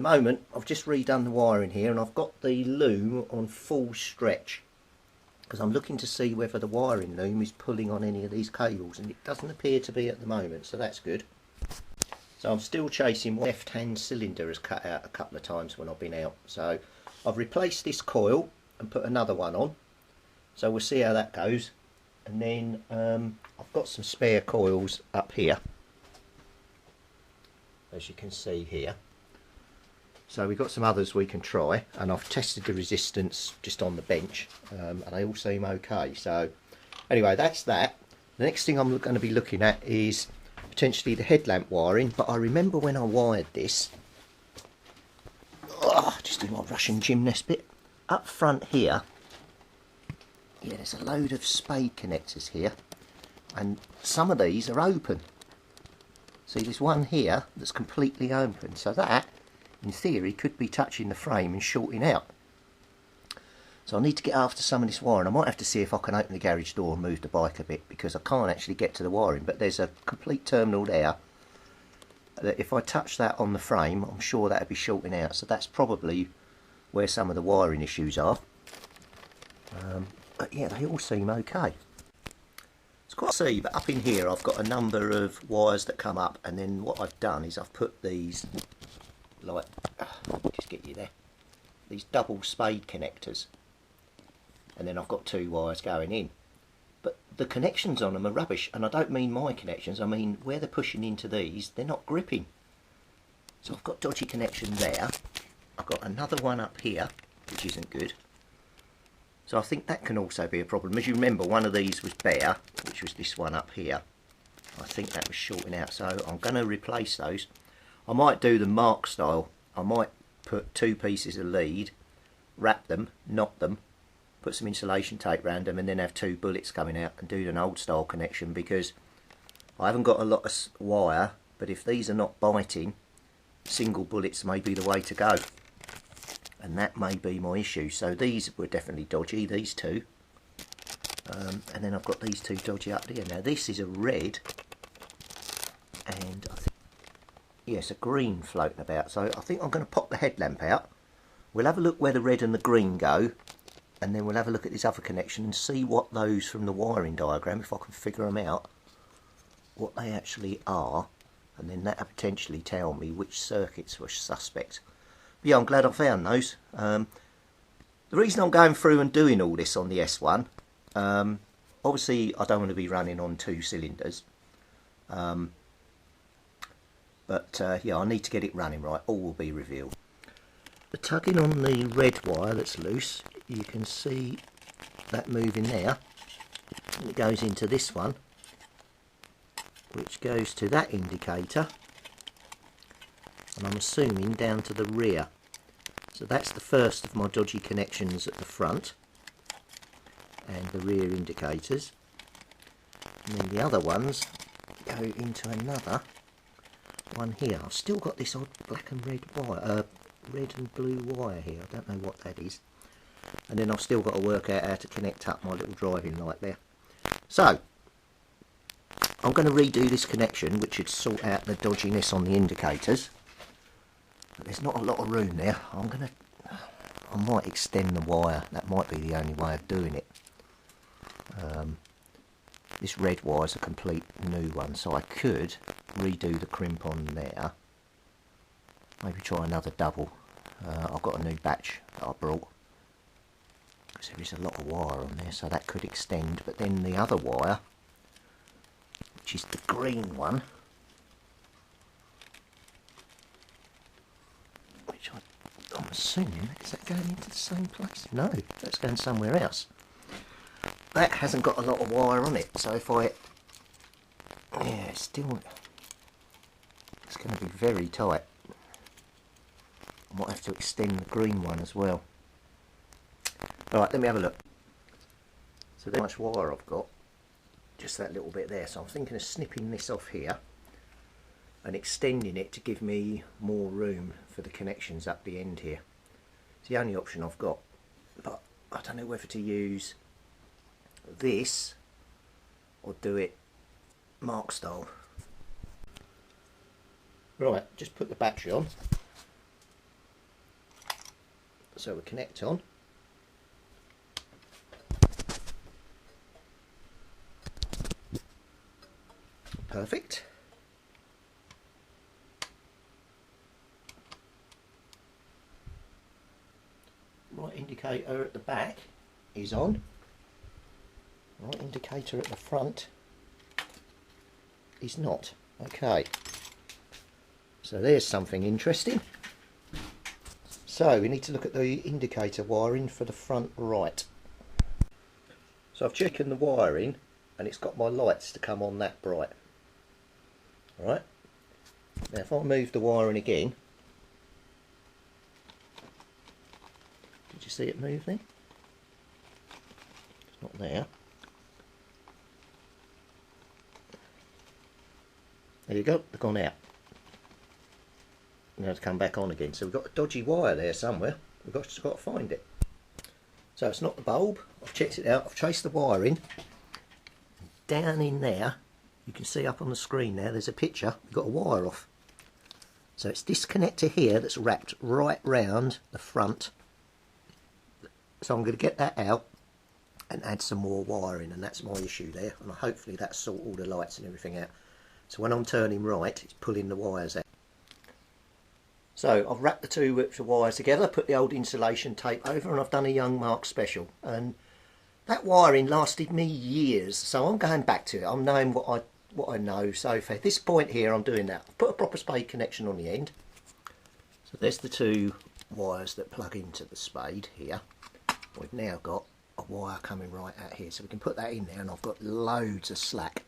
moment I've just redone the wiring here, and I've got the loom on full stretch because I'm looking to see whether the wiring loom is pulling on any of these cables, and it doesn't appear to be at the moment, so that's good. So I'm still chasing. Left hand cylinder has cut out a couple of times when I've been out, so I've replaced this coil and put another one on, so we'll see how that goes. And then I've got some spare coils up here, as you can see here. So we've got some others we can try, and I've tested the resistance just on the bench, and they all seem okay. So anyway, that's that. The next thing I'm going to be looking at is potentially the headlamp wiring, but I remember when I wired this, just do my Russian gymnast bit, up front here, yeah, there's a load of spade connectors here, and some of these are open. See, there's one here that's completely open, so that in theory could be touching the frame and shorting out. So I need to get after some of this wiring. I might have to see if I can open the garage door and move the bike a bit, because I can't actually get to the wiring, but there's a complete terminal there that if I touch that on the frame, I'm sure that would be shorting out. So that's probably where some of the wiring issues are. But yeah, they all seem okay. It's quite see, but up in here I've got a number of wires that come up, and then what I've done is I've put these, like, just get you there, these double spade connectors, and then I've got two wires going in, but the connections on them are rubbish. And I don't mean my connections, I mean where they're pushing into these, they're not gripping. So I've got dodgy connection there. I've got another one up here which isn't good, so I think that can also be a problem. As you remember, one of these was bare, which was this one up here. I think that was shorting out, so I'm going to replace those. I might do the mark style. I might put two pieces of lead, wrap them, knot them, put some insulation tape around them, and then have two bullets coming out and do an old style connection, because I haven't got a lot of wire, but if these are not biting, single bullets may be the way to go, and that may be my issue. So these were definitely dodgy, these two, and then I've got these two dodgy up here. Now this is a red, and I think, yes, a green floating about, so I think I'm going to pop the headlamp out. We'll have a look where the red and the green go, and then we'll have a look at this other connection and see what those from the wiring diagram, if I can figure them out, what they actually are, and then that'll potentially tell me which circuits were suspect. But yeah, I'm glad I found those. The reason I'm going through and doing all this on the S1, obviously I don't want to be running on 2 cylinders, but yeah, I need to get it running right. All will be revealed. The tugging on the red wire that's loose, you can see that moving there. It goes into this one, which goes to that indicator, and I'm assuming down to the rear. So that's the first of my dodgy connections at the front and the rear indicators, and then the other ones go into another one here. I've still got this odd black and red wire, red and blue wire here. I don't know what that is. And then I've still got to work out how to connect up my little driving light there. So I'm going to redo this connection, which should sort out the dodginess on the indicators. But there's not a lot of room there. I might extend the wire. That might be the only way of doing it. This red wire is a complete new one, so I could redo the crimp on there. Maybe try another double. I've got a new batch that I brought, because there is a lot of wire on there, so that could extend. But then the other wire, which is the green one, which I'm assuming, is that going into the same place? No, that's going somewhere else. That hasn't got a lot of wire on it, so if I, yeah, still, it's going to be very tight. I might have to extend the green one as well. Alright, let me have a look. So there's how much wire I've got, just that little bit there, so I'm thinking of snipping this off here and extending it to give me more room for the connections up the end here. It's the only option I've got, but I don't know whether to use this or do it mark style. Right, just put the battery on. So we connect on. Perfect. Right indicator at the back is on. Right indicator at the front is not. Okay. So there's something interesting. So we need to look at the indicator wiring for the front right. So I've checked the wiring and it's got my lights to come on that bright. Right. Now if I move the wiring again, did you see it move then? It's not there. There you go, they've gone out. Now to come back on again. So we've got a dodgy wire there somewhere. We've just got to find it. So it's not the bulb. I've checked it out. I've traced the wiring. Down in there, you can see up on the screen now, there's a picture. We've got a wire off. So it's this connector here that's wrapped right round the front. So I'm going to get that out and add some more wiring, and that's my issue there. And hopefully that'll sort all the lights and everything out. So when I'm turning right, it's pulling the wires out. So I've wrapped the two whips of wires together, put the old insulation tape over, and I've done a Young Mark special. And that wiring lasted me years, so I'm going back to it. I'm knowing what I know. So for this point here, I'm doing that. I've put a proper spade connection on the end. So there's the two wires that plug into the spade here. We've now got a wire coming right out here, so we can put that in there, and I've got loads of slack.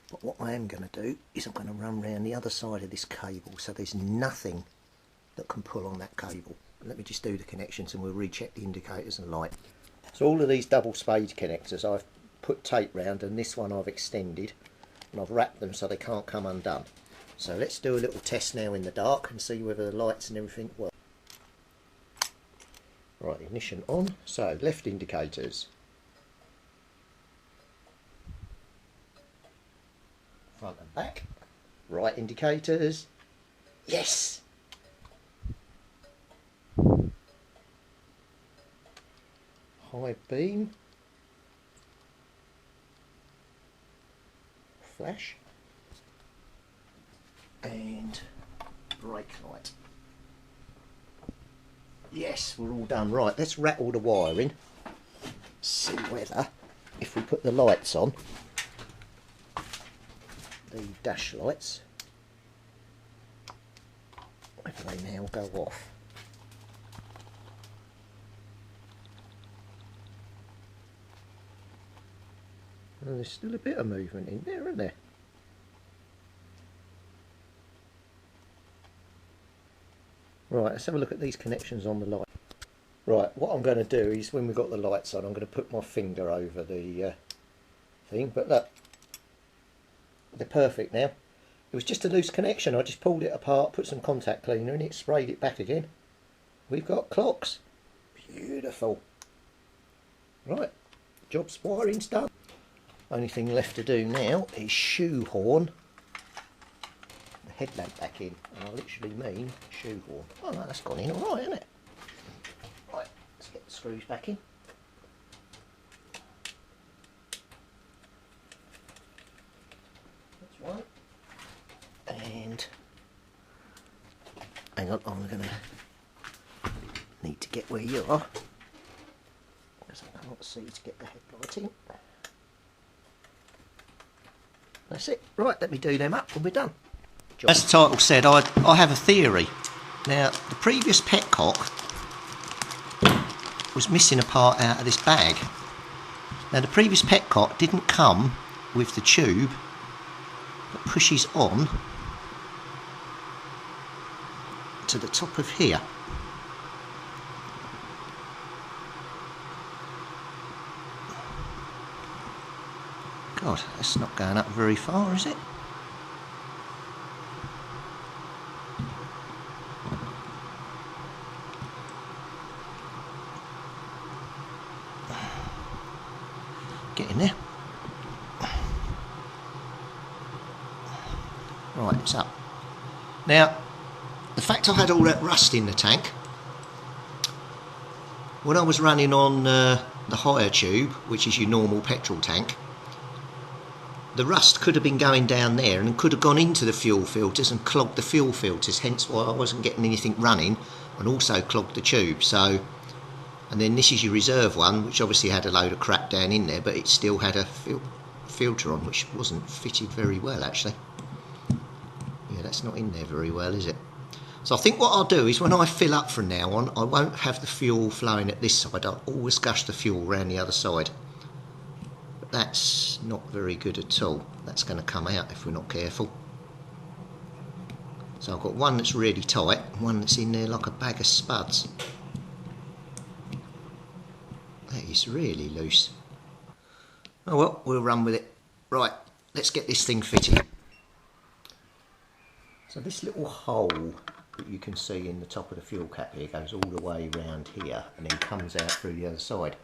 But what I am going to do is I'm going to run around the other side of this cable, so there's nothing that can pull on that cable. Let me just do the connections and we'll recheck the indicators and light. So all of these double spade connectors I've put tape round, and this one I've extended and I've wrapped them so they can't come undone. So let's do a little test now in the dark and see whether the lights and everything work. Right, ignition on. So left indicators, front and back. Right indicators, yes. High beam, flash, and brake light. Yes, we're all done. Right, let's rattle the wiring, see whether, if we put the lights on, the dash lights, whether they now go off. Well, there's still a bit of movement in there, isn't there? Right, let's have a look at these connections on the light. Right, what I'm going to do is, when we've got the lights on, I'm going to put my finger over the thing. But look, they're perfect now. It was just a loose connection. I just pulled it apart, put some contact cleaner in it, sprayed it back again. We've got clocks. Beautiful. Right, job's wiring's done. Only thing left to do now is shoehorn the headlamp back in. And I literally mean shoehorn. Oh no, that's gone in alright, isn't it? Right, let's get the screws back in. That's right. And hang on, I'm going to need to get where you are, because I can't see to get the headlight in. That's it. Right, let me do them up and we're done. As the title said, I have a theory. Now, the previous petcock was missing a part out of this bag. Now, the previous petcock didn't come with the tube that pushes on to the top of here. God, that's not going up very far, is it? Get in there. Right, it's up. Now, the fact I had all that rust in the tank When I was running on the higher tube, which is your normal petrol tank, the rust could have been going down there and could have gone into the fuel filters and clogged the fuel filters, hence why I wasn't getting anything running, and also clogged the tube. So, and then this is your reserve one, which obviously had a load of crap down in there, but it still had a filter on, which wasn't fitted very well actually. Yeah, that's not in there very well, is it? So I think what I'll do is when I fill up from now on, I won't have the fuel flowing at this side, I'll always gush the fuel around the other side. But that's not very good at all. That's going to come out if we're not careful. So I've got one that's really tight, and one that's in there like a bag of spuds. That is really loose. Oh well, we'll run with it. Right, let's get this thing fitted. So this little hole that you can see in the top of the fuel cap here goes all the way around here and then comes out through the other side.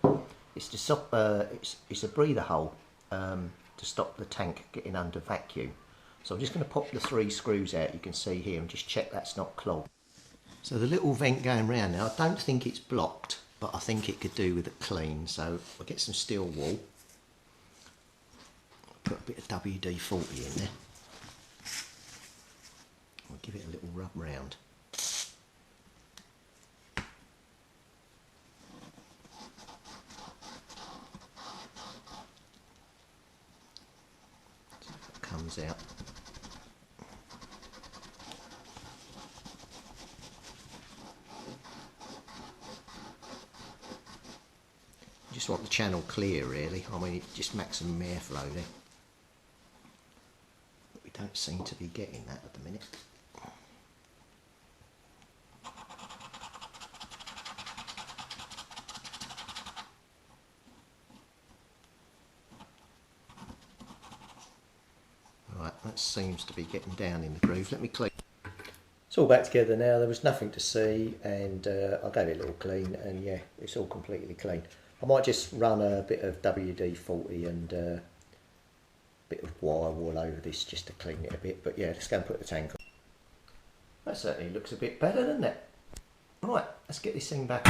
It's to stop, it's a breather hole to stop the tank getting under vacuum. So I'm just going to pop the 3 screws out you can see here and just check that's not clogged. So the little vent going round now, I don't think it's blocked, but I think it could do with a clean. So I'll get some steel wool, put a bit of WD-40 in there. I'll give it a little rub round. So if it comes out. You just want the channel clear really, I mean just maximum airflow there. But we don't seem to be getting that at the minute. Right, that seems to be getting down in the groove. Let me clean. It's all back together now. There was nothing to see, and I gave it a little clean, and yeah, it's all completely clean. I might just run a bit of WD-40 and a bit of wire wool over this just to clean it a bit. But yeah, let's go and put the tank on. That certainly looks a bit better, doesn't it? Right, let's get this thing back.